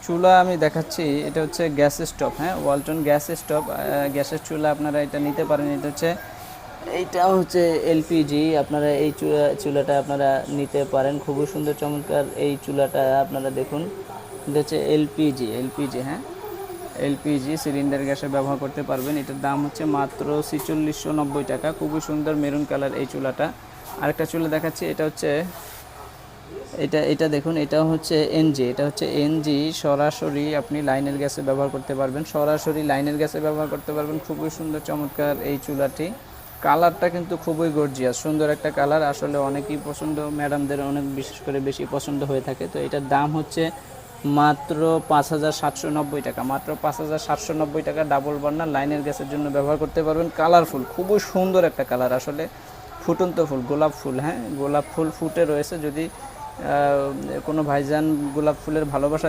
চুলা আমি দেখাচ্ছি, এটা হচ্ছে গ্যাস স্টোভ, হ্যাঁ, ওয়ালটন গ্যাস স্টোভ, গ্যাসের চুলা আপনারা এটা নিতে পারেন। এটা হচ্ছে, এইটা হচ্ছে এলপিজি, আপনারা এই চুলাটা আপনারা নিতে পারেন। খুবই সুন্দর চমৎকার এই চুলাটা, আপনারা দেখুন, এটা হচ্ছে এলপিজি, হ্যাঁ, এলপিজি সিলিন্ডার গ্যাসে ব্যবহার করতে পারবেন। এটার দাম হচ্ছে মাত্র ৪৬৯০ টাকা। খুবই সুন্দর মেরুন কালার এই চুলাটা। আরেকটা চুলা দেখাচ্ছি, এটা হচ্ছে, এটা দেখুন, এটা হচ্ছে এনজি, এটা হচ্ছে এনজি, সরাসরি আপনি লাইনের গ্যাসে ব্যবহার করতে পারবেন, সরাসরি লাইনের গ্যাসে ব্যবহার করতে পারবেন। খুবই সুন্দর চমৎকার এই চুলাটি। কালারটা কিন্তু খুবই গর্জিয়াস, সুন্দর একটা কালার। আসলে অনেকই পছন্দ, ম্যাডামদের অনেক বিশেষ করে বেশি পছন্দ হয়ে থাকে। তো এটার দাম হচ্ছে মাত্র ৫,৭৯০ টাকা, মাত্র ৫,৭৯০ টাকা। ডাবল বার্নার লাইনের গ্যাসের জন্য ব্যবহার করতে পারবেন। কালারফুল, খুবই সুন্দর একটা কালার, আসলে ফুটন্ত ফুল, গোলাপ ফুল, হ্যাঁ, গোলাপ ফুল ফুটে রয়েছে। যদি কোনো ভাইজান গোলাপ ফুলের ভালোবাসা